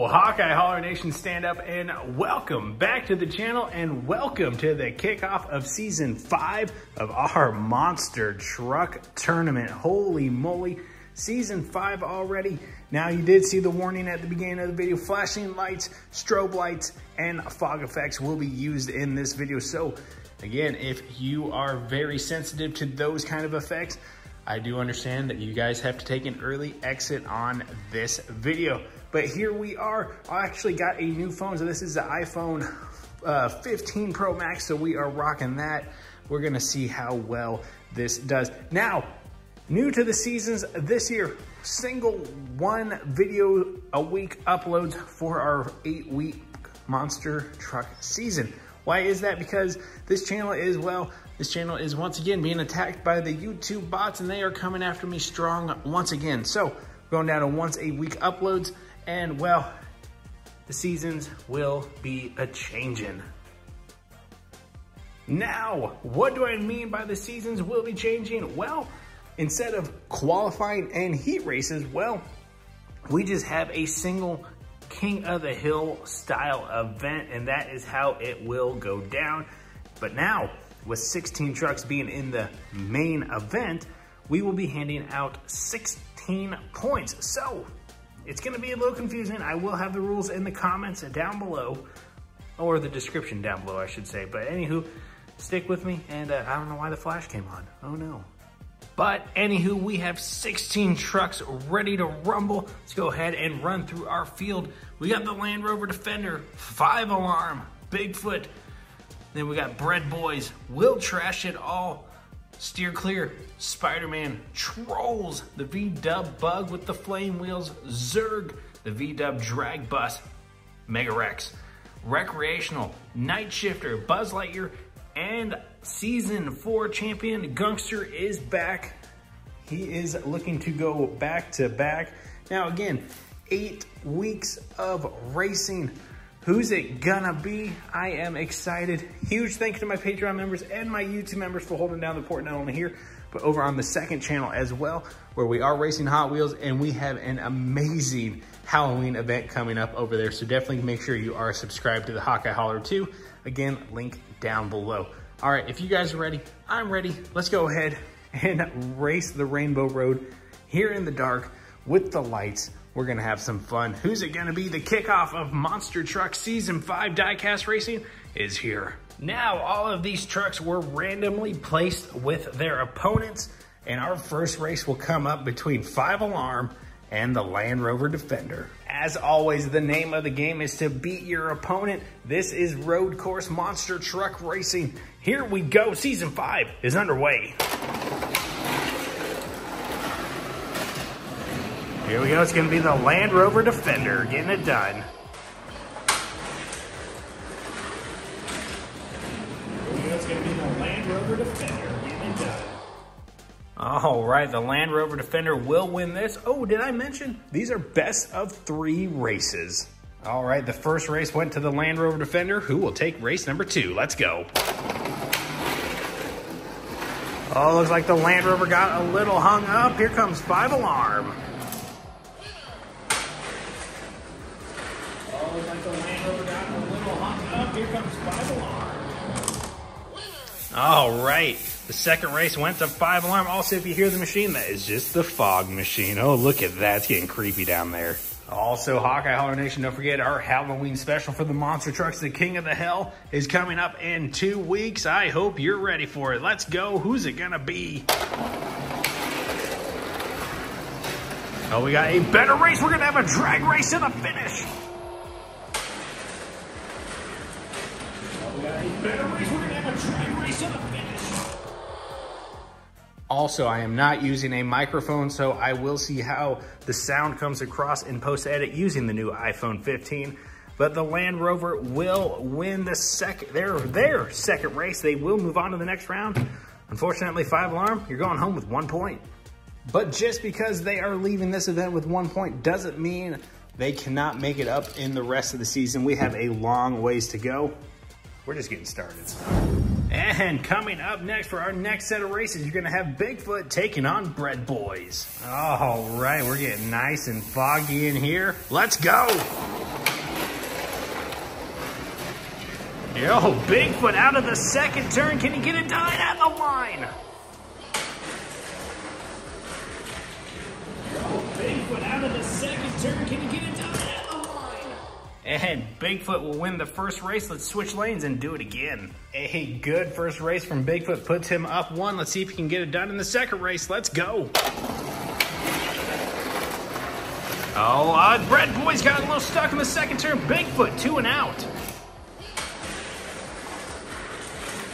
Hawkeye Holler Nation, stand up and welcome back to the channel and welcome to the kickoff of season 5 of our monster truck tournament. Holy moly, season 5 already. Now you did see the warning at the beginning of the video. Flashing lights, strobe lights, and fog effects will be used in this video. So again, if you are very sensitive to those kind of effects, I do understand that you guys have to take an early exit on this video. But here we are. I actually got a new phone. So this is the iPhone 15 Pro Max. So we are rocking that. We're gonna see how well this does. Now, new to the seasons this year, single 1 video a week uploads for our 8-week monster truck season. Why is that? Because this channel is, well, this channel is once again being attacked by the YouTube bots and they are coming after me strong once again. So going down to once a week uploads and, well, the seasons will be a-changing. Now, what do I mean by the seasons will be changing? Well, instead of qualifying and heat races, well, we just have a single King of the Hill style event, and that is how it will go down. But now, with 16 trucks being in the main event, we will be handing out 16 points. So it's gonna be a little confusing. I will have the rules in the comments down below, or the description down below, I should say. But anywho, stick with me, and I don't know why the flash came on. Oh no. But anywho, we have 16 trucks ready to rumble. Let's go ahead and run through our field. We got the Land Rover Defender, 5 Alarm, Bigfoot. Then we got Bread Boys, Will Trash It All, Steer Clear, Spider-Man, Trolls, the V-Dub Bug with the flame wheels, Zerg, the V-Dub Drag Bus, Mega Rex, Recreational, Night Shifter, Buzz Lightyear, and season 4 champion Gunkster is back. He is looking to go back to back. Now again, 8 weeks of racing. Who's it gonna be? I am excited. Huge thank you to my Patreon members and my YouTube members for holding down the fort, not only here, but over on the second channel as well, where we are racing Hot Wheels and we have an amazing Halloween event coming up over there. So definitely make sure you are subscribed to the Hawkeye Holler too. Again, link down below. All right, if you guys are ready, I'm ready. Let's go ahead and race the Rainbow Road here in the dark with the lights. We're gonna have some fun. Who's it gonna be? The kickoff of Monster Truck Season 5 Diecast Racing is here. Now, all of these trucks were randomly placed with their opponents, and our first race will come up between 5 Alarm and the Land Rover Defender. As always, the name of the game is to beat your opponent. This is Road Course Monster Truck Racing. Here we go. Season 5 is underway. Here we go. It's going to be the Land Rover Defender getting it done. Here we go. It's going to be the Land Rover Defender getting it done. All right, the Land Rover Defender will win this. Oh, did I mention these are best of 3 races? All right, the first race went to the Land Rover Defender, who will take race number 2. Let's go. Oh, looks like the Land Rover got a little hung up. Here comes 5 Alarm. Oh, looks like the Land Rover got a little hung up. Here comes 5 Alarm. All right. The second race went to 5 Alarm. Also, if you hear the machine, that is just the fog machine. Oh, look at that. It's getting creepy down there. Also, Hawkeye Holler Nation, don't forget our Halloween special for the monster trucks, the King of the Hill, is coming up in 2 weeks. I hope you're ready for it. Let's go. Who's it going to be? Oh, we got a better race. We're going to have a drag race to the finish. Oh, we got a better race. We're going to have a drag race to the finish. Also, I am not using a microphone, so I will see how the sound comes across in post-edit using the new iPhone 15. But the Land Rover will win the their second race. They will move on to the next round. Unfortunately, 5 Alarm, you're going home with 1 point. But just because they are leaving this event with 1 point doesn't mean they cannot make it up in the rest of the season. We have a long ways to go. We're just getting started. And coming up next for our next set of races, you're gonna have Bigfoot taking on Bread Boys. All right, we're getting nice and foggy in here. Let's go. Yo, Bigfoot out of the second turn. Can he get it done at the line? Bigfoot out of the second turn. Can he get it done at the line? And Bigfoot will win the first race. Let's switch lanes and do it again. A good first race from Bigfoot puts him up 1. Let's see if he can get it done in the second race. Let's go. Oh, Bread Boys got a little stuck in the second turn. Bigfoot 2 and out.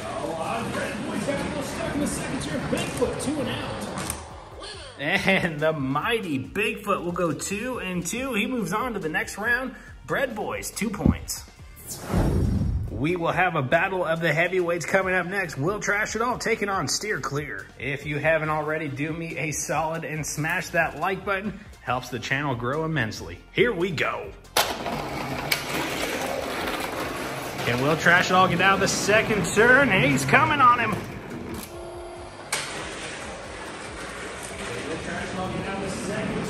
Oh, Bread Boys got a little stuck in the second turn. Bigfoot 2 and out. And the mighty Bigfoot will go 2 and 2. He moves on to the next round. Bread Boys, 2 points. We will have a battle of the heavyweights coming up next. We'll Trash It All taking on Steer Clear. If you haven't already, do me a solid and smash that like button. Helps the channel grow immensely. Here we go. And Will Trash It All get out of the second turn. He's coming on him.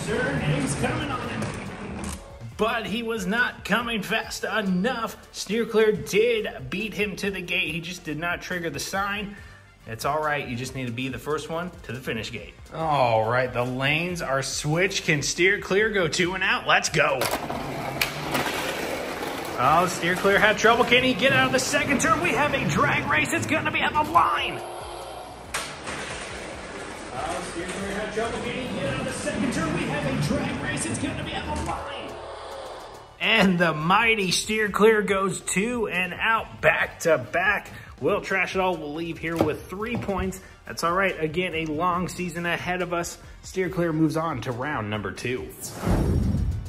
He's coming on him. But he was not coming fast enough. Steer Clear did beat him to the gate. He just did not trigger the sign. It's all right. You just need to be the first one to the finish gate. All right, the lanes are switched. Can Steer Clear go 2 and out? Let's go. Oh, Steer Clear had trouble. Can he get out of the second turn? We have a drag race. It's going to be at the line. Oh, Steer Clear had trouble. Can he get out of the second turn? We have a drag race. It's going to be at the line. And the mighty Steer Clear goes 2 and out, back to back. Will Trash It All will leave here with 3 points. That's all right. Again, a long season ahead of us. Steer Clear moves on to round number 2.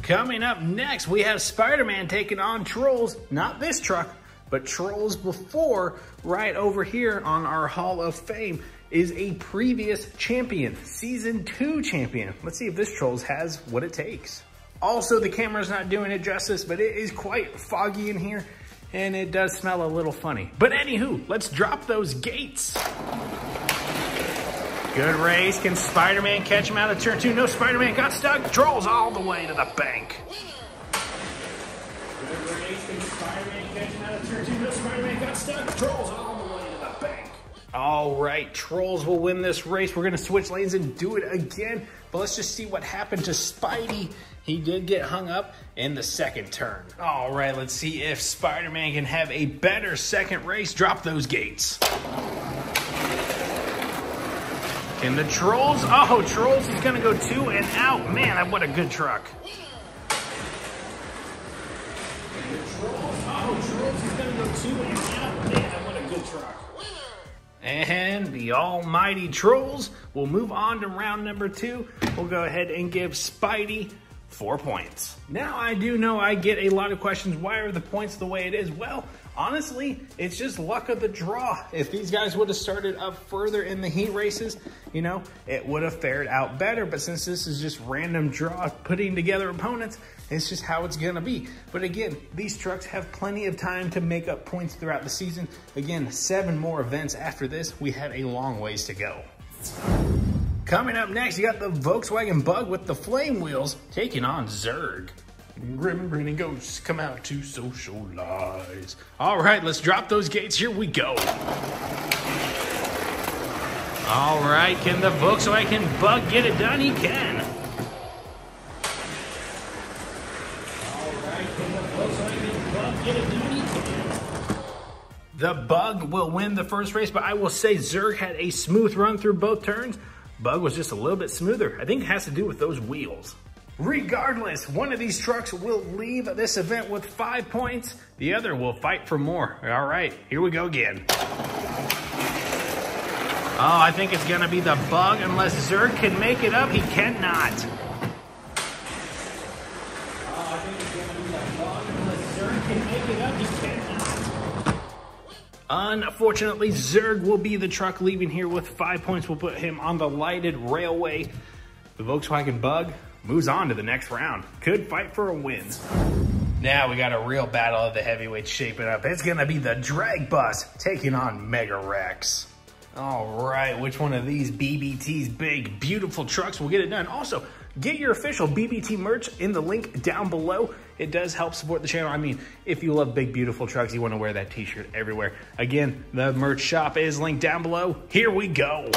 Coming up next, we have Spider-Man taking on Trolls. Not this truck, but Trolls before. Right over here on our Hall of Fame is a previous champion, Season 2 champion. Let's see if this Trolls has what it takes. Also, the camera's not doing it justice, but it is quite foggy in here, and it does smell a little funny. But anywho, let's drop those gates. Good race. Can Spider-Man catch him out of turn 2? No, Spider-Man got stuck. Trolls all the way to the bank. Good race. Can Spider-Man catch him out of turn 2? No, Spider-Man got stuck. Trolls all the way to the bank. All right, Trolls will win this race. We're going to switch lanes and do it again. But let's just see what happened to Spidey. He did get hung up in the second turn. All right, let's see if Spider-Man can have a better second race. Drop those gates. And the Trolls, oh, Trolls is gonna go 2 and out. Man, what a good truck. Trolls is gonna go 2 and out. Man, what a good truck. And the almighty Trolls will move on to round number 2. We'll go ahead and give Spidey 4 points. Now, I do know I get a lot of questions. Why are the points the way it is? Well, honestly, it's just luck of the draw. If these guys would have started up further in the heat races, you know, it would have fared out better. But since this is just random draw, putting together opponents, it's just how it's gonna be. But again, these trucks have plenty of time to make up points throughout the season. Again, 7 more events after this. We have a long ways to go. Coming up next, you got the Volkswagen Bug with the flame wheels taking on Zurg. Grim grinning ghosts come out to socialize. All right, let's drop those gates. Here we go. All right, can the Volkswagen Bug get it done? He can. All right, can the Volkswagen Bug get it done? He can. The Bug will win the first race, but I will say Zurg had a smooth run through both turns. Bug was just a little bit smoother. I think it has to do with those wheels. Regardless, one of these trucks will leave this event with 5 points. The other will fight for more. All right, here we go again. Oh, I think it's gonna be the Bug unless Zurg can make it up. He cannot. Oh, I think it's gonna be the Bug unless Zurg can make it up. He cannot. Unfortunately, Zurg will be the truck leaving here with 5 points. We'll put him on the lighted railway. The Volkswagen Bug moves on to the next round. Could fight for a win. Now we got a real battle of the heavyweights shaping up. It's gonna be the Drag Bus taking on Mega Rex. All right, which one of these BBT's big, beautiful trucks will get it done? Also, get your official BBT merch in the link down below. It does help support the channel. I mean, if you love big, beautiful trucks, you want to wear that t-shirt everywhere. Again, the merch shop is linked down below. Here we go.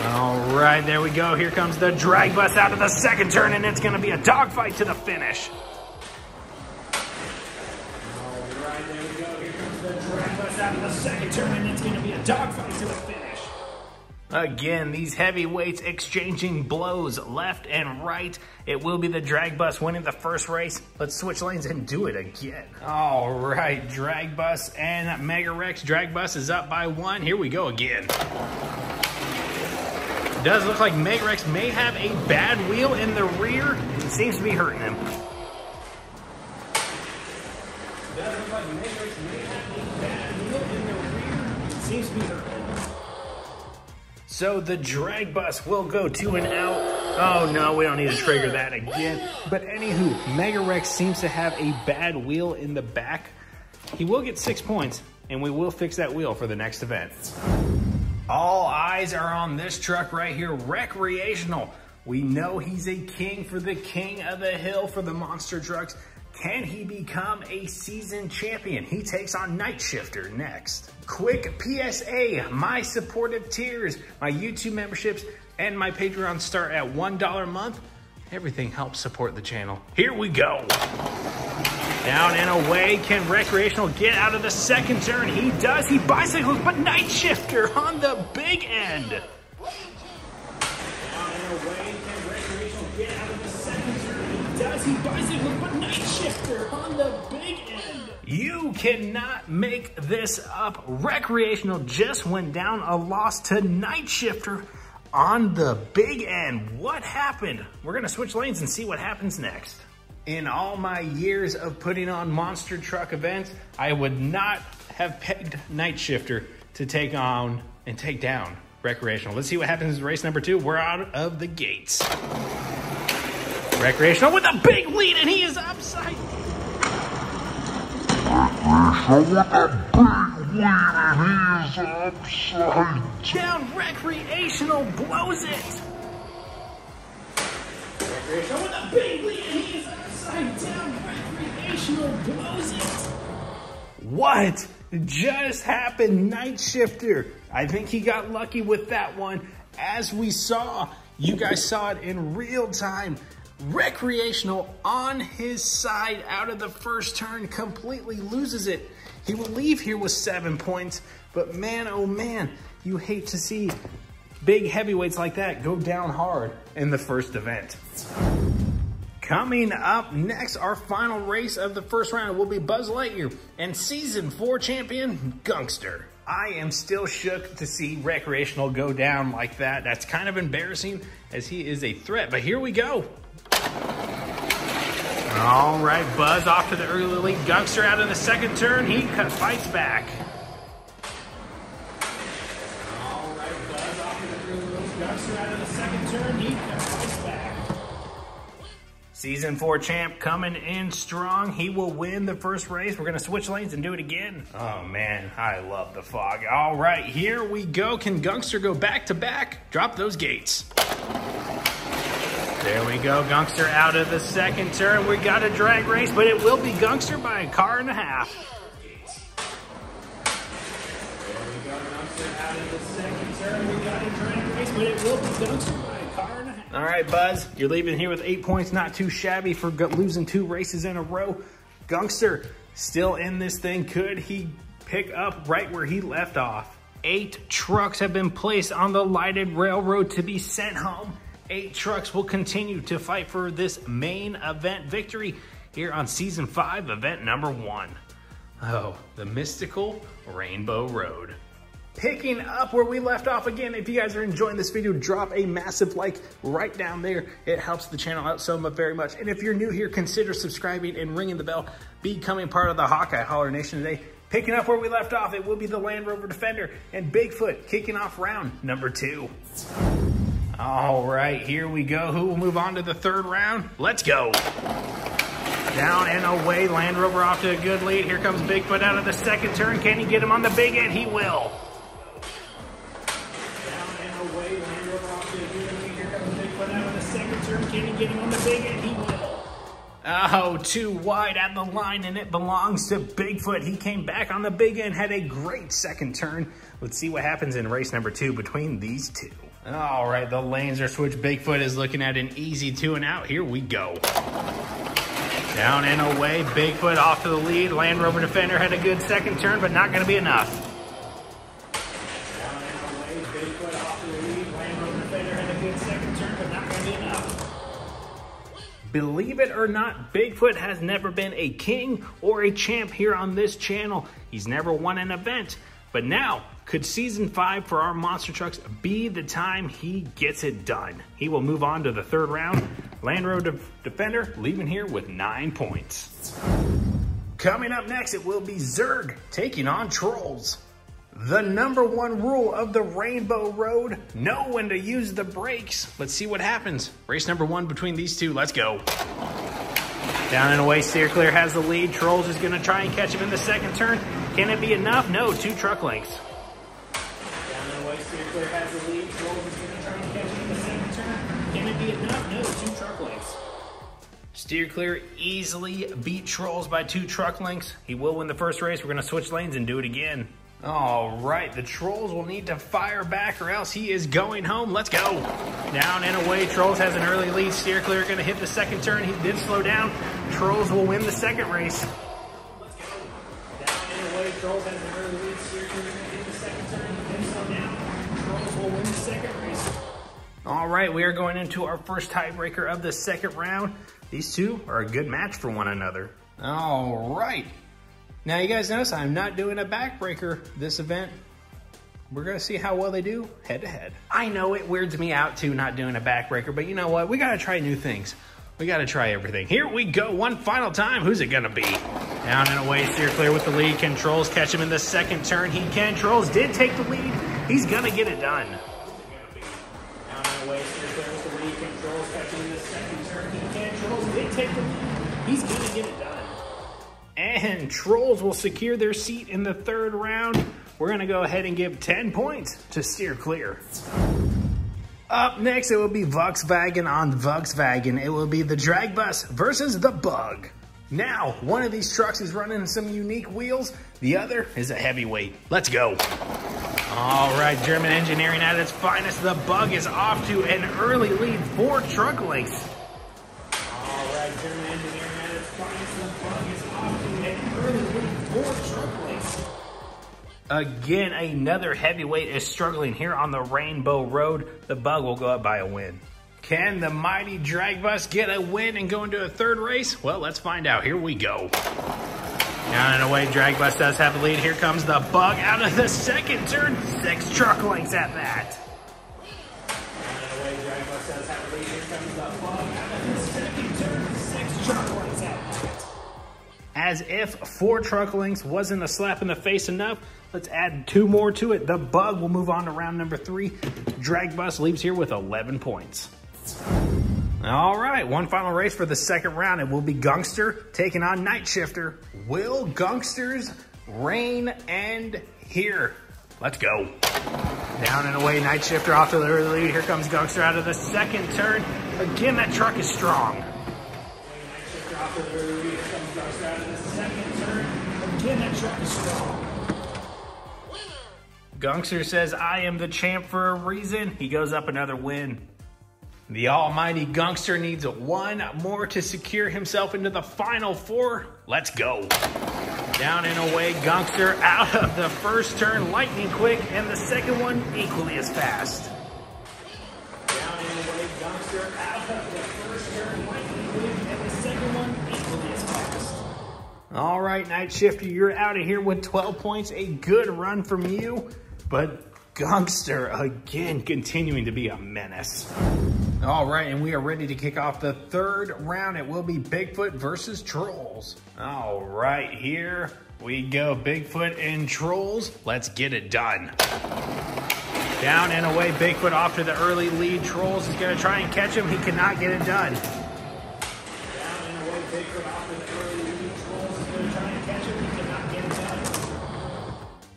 All right, there we go. Here comes the Drag Bus out of the second turn, and it's going to be a dogfight to the finish. All right, there we go. Here comes the Drag Bus out of the second turn, and it's going to be a dogfight to the finish. Again, these heavyweights exchanging blows left and right. It will be the Drag Bus winning the first race. Let's switch lanes and do it again. All right, Drag Bus and Mega Rex. Drag Bus is up by 1. Here we go again. It does look like Mega Rex may have a bad wheel in the rear. It seems to be hurting him. It does look like Mega Rex may have a bad wheel in the rear. It seems to be hurting him. So the Drag Bus will go 2 and out. Oh no, we don't need to trigger that again. But anywho, Mega Rex seems to have a bad wheel in the back. He will get 6 points, and we will fix that wheel for the next event. All eyes are on this truck right here, Recreational. We know he's a king for the king of the hill for the monster trucks. Can he become a season champion? He takes on Night Shifter next. Quick PSA, my supportive tiers, my YouTube memberships, and my Patreon start at $1 a month. Everything helps support the channel. Here we go. Down and away, can Recreational get out of the second turn? He does, he bicycles, but Night Shifter on the big end. Down and away, can Recreational get out of the second turn? He does, he bicycles, but Night Shifter on the big end. You cannot make this up. Recreational just went down a loss to Night Shifter on the big end. What happened? We're gonna switch lanes and see what happens next. In all my years of putting on monster truck events, I would not have pegged Night Shifter to take on and take down Recreational. Let's see what happens in race number 2. We're out of the gates. Recreational with a big lead, and he is upside. Recreational with a big lead, and he is upside down. Recreational blows it. Recreational with a big lead, and he is upside down. Recreational blows it. What just happened? Night Shifter. I think he got lucky with that one. As we saw, you guys saw it in real time. Recreational on his side out of the first turn completely loses it. He will leave here with 7 points, but man, oh man, you hate to see big heavyweights like that go down hard in the first event. Coming up next, our final race of the first round will be Buzz Lightyear and Season 4 champion, Gungster. I am still shook to see Recreational go down like that. That's kind of embarrassing as he is a threat, but here we go. All right, Buzz off to the early lead. Gungster out in the second turn. He fights back. All right, Buzz off to the early lead. Gungster out in the second turn. He fights back. Season 4 champ coming in strong. He will win the first race. We're going to switch lanes and do it again. Oh, man, I love the fog. All right, here we go. Can Gungster go back to back? Drop those gates. There we go, Gungster out of the second turn. We got a drag race, but it will be Gungster by a car and a half. There we go, Gungster out of the second turn. We got a drag race, but it will be Gungster by a car and a half. All right, Buzz, you're leaving here with 8 points. Not too shabby for losing 2 races in a row. Gungster still in this thing. Could he pick up right where he left off? 8 trucks have been placed on the lighted railroad to be sent home. 8 trucks will continue to fight for this main event victory here on Season 5, event number 1. Oh, the mystical Rainbow Road. Picking up where we left off again, if you guys are enjoying this video, drop a massive like right down there. It helps the channel out so very much. And if you're new here, consider subscribing and ringing the bell, becoming part of the Hawkeye Holler Nation today. Picking up where we left off, it will be the Land Rover Defender and Bigfoot kicking off round number 2. All right, here we go. Who will move on to the third round? Let's go. Down and away, Land Rover off to a good lead. Here comes Bigfoot out of the second turn. Can he get him on the big end? He will. Down and away, Land Rover off to a good lead. Here comes Bigfoot out of the second turn. Can he get him on the big end? He will. Oh, too wide at the line, and it belongs to Bigfoot. He came back on the big end, had a great second turn. Let's see what happens in race number 2 between these two. All right, the lanes are switched. Bigfoot is looking at an easy 2 and out. Here we go. Down and away, Bigfoot off to the lead. Land Rover Defender had a good second turn, but not going to be enough. Down and away, Bigfoot off to the lead. Land Rover Defender had a good second turn, but not going to be enough. Believe it or not, Bigfoot has never been a king or a champ here on this channel. He's never won an event. But now, could Season 5 for our monster trucks be the time he gets it done? He will move on to the 3rd round. Land Rover Defender leaving here with 9 points. Coming up next, it will be Zerg taking on Trolls. The #1 rule of the Rainbow Road, know when to use the brakes. Let's see what happens. Race number 1 between these two, let's go. Down and away, Steer Clear has the lead. Trolls is gonna try and catch him in the second turn. Can it be enough? No, 2 truck lengths. Down and away, Steer Clear has the lead. Trolls is gonna try and catch him in the second turn. Can it be enough? No, 2 truck lengths. Steer Clear easily beat Trolls by 2 truck lengths. He will win the first race. We're gonna switch lanes and do it again. All right, the Trolls will need to fire back or else he is going home. Let's go. Down and away, Trolls has an early lead. Steer Clear gonna hit the second turn. He did slow down. Trolls will win the second race. Let's go. Down and away, Trolls has an early lead. Steer Clear gonna hit the second turn. He did slow down. Trolls will win the second race. All right, we are going into our first tiebreaker of the second round. These two are a good match for one another. All right. Now, you guys notice I'm not doing a backbreaker this event. We're gonna see how well they do head to head. I know it weirds me out too, not doing a backbreaker, but you know what? We gotta try new things. We gotta try everything. Here we go, one final time. Who's it gonna be? Down and away, Steer Clear with the lead. Can Trolls catch him in the second turn? He can. Trolls did take the lead. He's gonna get it done. Down and away, Steer Clear with the lead. Can Trolls catch him in the second turn? He can. Trolls did take the lead. He's gonna get it done. And Trolls will secure their seat in the 3rd round. We're gonna go ahead and give 10 points to Steer Clear. Up next, it will be Volkswagen on Volkswagen. It will be the drag bus versus the Bug. Now, one of these trucks is running some unique wheels. The other is a heavyweight. Let's go. All right, German engineering at its finest. The Bug is off to an early lead, 4 truck lengths. All right, German engineering at its finest. The Bug is off to an early lead, 4 truck lengths. Again, another heavyweight is struggling here on the Rainbow Road. The Bug will go up by a win. Can the mighty drag bus get a win and go into a 3rd race? Well, let's find out. Here we go. Down and away, drag bus does have a lead. Here comes the Bug out of the second turn. 6 truck lengths at that. Down and away, drag bus does have a lead. Here comes the Bug out of the second turn. 6 truck lengths at that. As if 4 truck lengths wasn't a slap in the face enough, let's add 2 more to it. The Bug will move on to round number 3. Drag bus leaves here with 11 points. All right, one final race for the second round. It will be Gungster taking on Night Shifter. Will Gungsters reign and here? Let's go. Down and away, Night Shifter off to the early lead. Here comes Gungster out of the second turn. Again, that truck is strong. Night Shifter off to the early lead. Here comes Gungster out of the second turn. Again, that truck is strong. Gungster says, I am the champ for a reason. He goes up another win. The almighty Gungster needs 1 more to secure himself into the final 4. Let's go. Down and away, Gungster out of the first turn, lightning quick, and the second one equally as fast. Down and away, Gungster out of the first turn, lightning quick, and the second one equally as fast. All right, Night Shifter, you're out of here with 12 points. A good run from you. But Gungster, again, continuing to be a menace. All right, and we are ready to kick off the 3rd round. It will be Bigfoot versus Trolls. All right, here we go. Bigfoot and Trolls. Let's get it done. Down and away, Bigfoot off to the early lead. Trolls is going to try and catch him. He cannot get it done. Down and away, Bigfoot off with the early lead. Trolls is going to try and catch him. He cannot get it done.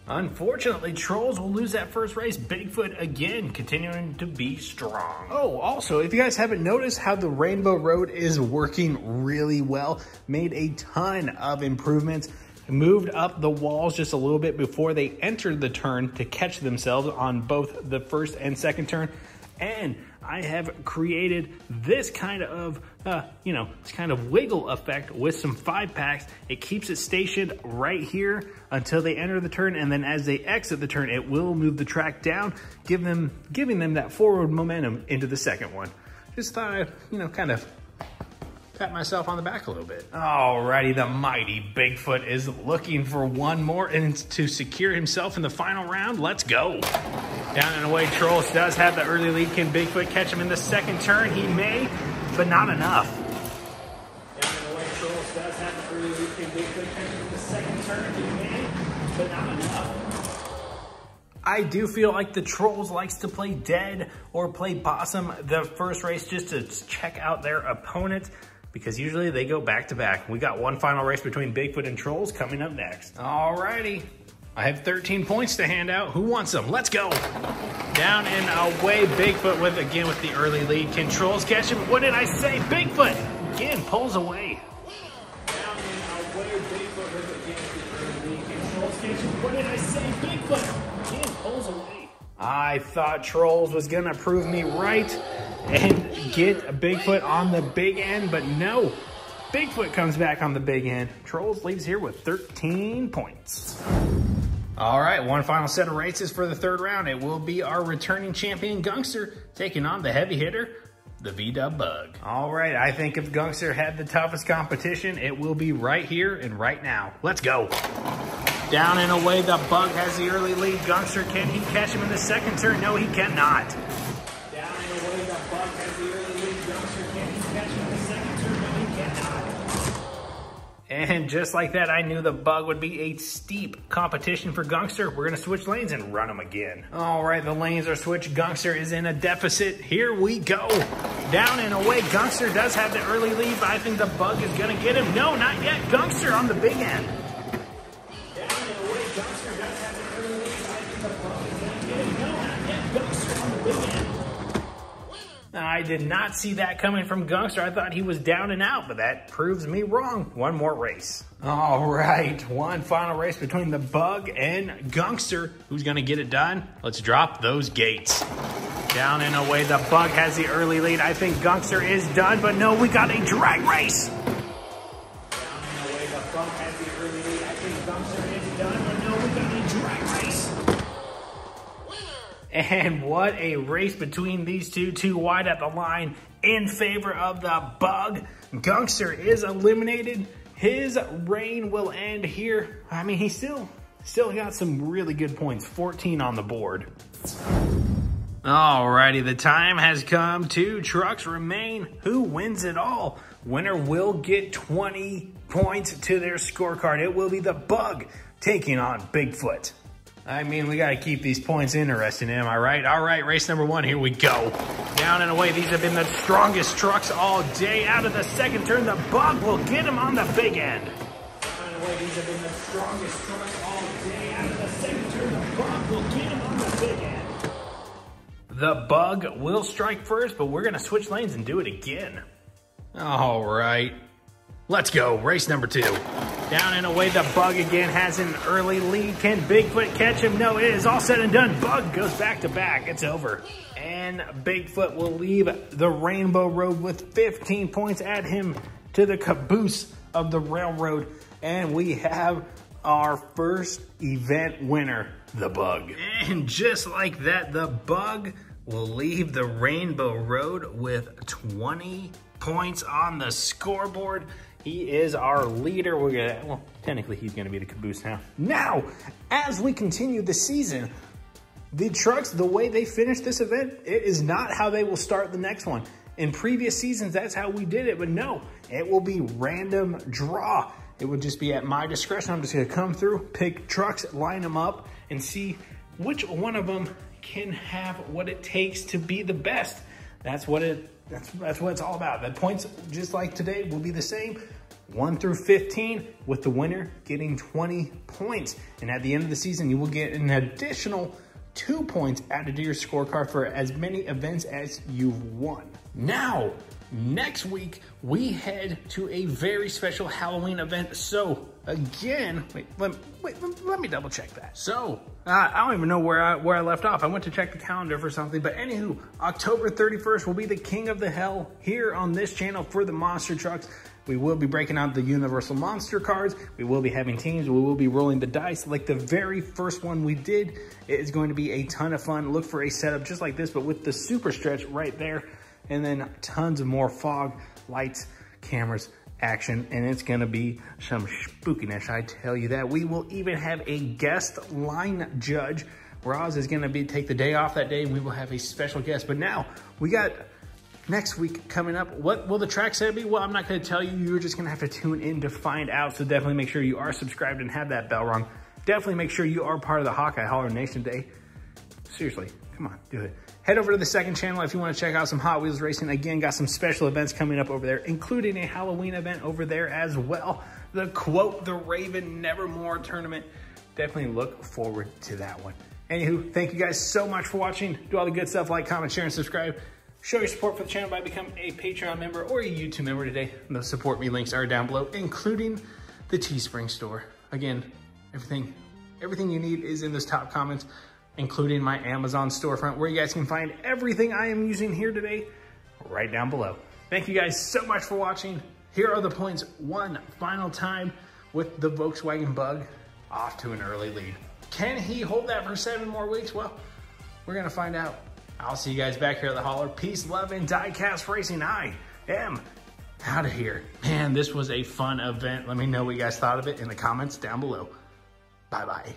Unfortunately, Trolls will lose that first race. Bigfoot again continuing to be strong. Oh, also, if you guys haven't noticed how the Rainbow Road is working really well, made a ton of improvements, moved up the walls just a little bit before they entered the turn to catch themselves on both the first and second turn. And I have created this kind of, this kind of wiggle effect with some 5-packs. It keeps it stationed right here until they enter the turn, and then as they exit the turn, it will move the track down, giving them that forward momentum into the second one. Just thought I'd, kind of pat myself on the back a little bit. Alrighty, the mighty Bigfoot is looking for one more and to secure himself in the final round. Let's go. Down and away, Trolls does have the early lead. Can Bigfoot catch him in the second turn? He may, but not enough. Down and away, Trolls does have the early lead. Can Bigfoot catch him in the second turn? He may, but not enough. I do feel like the Trolls likes to play dead or play possum the first race just to check out their opponent, because usually they go back to back. We got one final race between Bigfoot and Trolls coming up next. Alrighty. I have 13 points to hand out. Who wants them? Let's go. Down and away, Bigfoot with the early lead. Can Trolls catch him? What did I say? Bigfoot again pulls away. Down and away, Bigfoot with the early lead. Can Trolls catch him? What did I say? Bigfoot again pulls away. I thought Trolls was gonna prove me right and get Bigfoot on the big end, but no. Bigfoot comes back on the big end. Trolls leaves here with 13 points. All right, one final set of races for the third round. It will be our returning champion, Gungster, taking on the heavy hitter, the V-Dub Bug. All right, I think if Gungster had the toughest competition, it will be right here and right now. Let's go. Down and away, the Bug has the early lead. Gungster, can he catch him in the second turn? No, he cannot. Down and away, the Bug has the early lead. Gungster, can he catch him in the second turn? No, he cannot. And just like that, I knew the Bug would be a steep competition for Gungster. We're gonna switch lanes and run him again. All right, the lanes are switched. Gungster is in a deficit. Here we go. Down and away, Gungster does have the early lead, but I think the Bug is gonna get him. No, not yet. Gungster on the big end. Down and away, Gungster does have the early lead, but I think the Bug is gonna get him. No, not yet. Gungster on the big end. I did not see that coming from Gungster. I thought he was down and out, but that proves me wrong. One more race. All right, one final race between the Bug and Gungster. Who's gonna get it done? Let's drop those gates. Down and away, the Bug has the early lead. I think Gungster is done, but no, we got a drag race. Down and away, the Bug has the early lead. I think Gungster is done, but no, we got a drag race. And what a race between these two wide at the line in favor of the Bug. Gungster is eliminated. His reign will end here. I mean, he still got some really good points, 14 on the board. Alrighty, the time has come. 2 trucks remain. Who wins it all? Winner will get 20 points to their scorecard. It will be the Bug taking on Bigfoot. I mean, we got to keep these points interesting, am I right? All right, race number 1, here we go. Down and away, these have been the strongest trucks all day. Out of the second turn, the Bug will get him on the big end. Down and away, these have been the strongest trucks all day. Out of the second turn, the Bug will get him on the big end. The Bug will strike first, but we're going to switch lanes and do it again. All right, let's go. Race number 2. Down and away, the Bug again has an early lead. Can Bigfoot catch him? No, it is all said and done. Bug goes back to back. It's over. And Bigfoot will leave the Rainbow Road with 15 points. Add him to the caboose of the railroad. And we have our first event winner, the Bug. And just like that, the Bug will leave the Rainbow Road with 20 points on the scoreboard. He is our leader. Well, technically he's gonna be the caboose now. Now, as we continue the season, the trucks, the way they finish this event, it is not how they will start the next one. In previous seasons, that's how we did it, but no, it will be random draw. It would just be at my discretion. I'm just gonna come through, pick trucks, line them up, and see which one of them can have what it takes to be the best. That's what it's all about. The points, just like today, will be the same. 1 through 15, with the winner getting 20 points. And at the end of the season, you will get an additional 2 points added to your scorecard for as many events as you've won. Now, next week, we head to a very special Halloween event. So again, let me double check that. So I don't even know where I left off. I went to check the calendar for something, but anywho, October 31st will be the King of the Hill here on this channel for the monster trucks. We will be breaking out the Universal Monster cards. We will be having teams. We will be rolling the dice like the very first one we did. It is going to be a ton of fun. Look for a setup just like this, but with the super stretch right there. And then tons of more fog, lights, cameras, action. And it's going to be some spookiness, I tell you that. We will even have a guest line judge. Roz is going to take the day off that day, and we will have a special guest. But now we got next week coming up. What will the track set be? Well, I'm not going to tell you. You're just going to have to tune in to find out. So definitely make sure you are subscribed and have that bell rung. Definitely make sure you are part of the Hawkeye Holler Nation Day. Seriously, come on, do it. Head over to the second channel if you want to check out some Hot Wheels racing. Again, got some special events coming up over there, including a Halloween event over there as well. The Quote the Raven Nevermore tournament. Definitely look forward to that one. Anywho, thank you guys so much for watching. Do all the good stuff, like, comment, share, and subscribe. Show your support for the channel by becoming a Patreon member or a YouTube member today. And the support me links are down below, including the Teespring store. Again, everything you need is in those top comments, including my Amazon storefront, where you guys can find everything I am using here today right down below. Thank you guys so much for watching. Here are the points one final time with the Volkswagen Bug off to an early lead. Can he hold that for 7 more weeks? Well, we're gonna find out. I'll see you guys back here at the Holler. Peace, love, and diecast racing. I am out of here. Man, this was a fun event. Let me know what you guys thought of it in the comments down below. Bye-bye.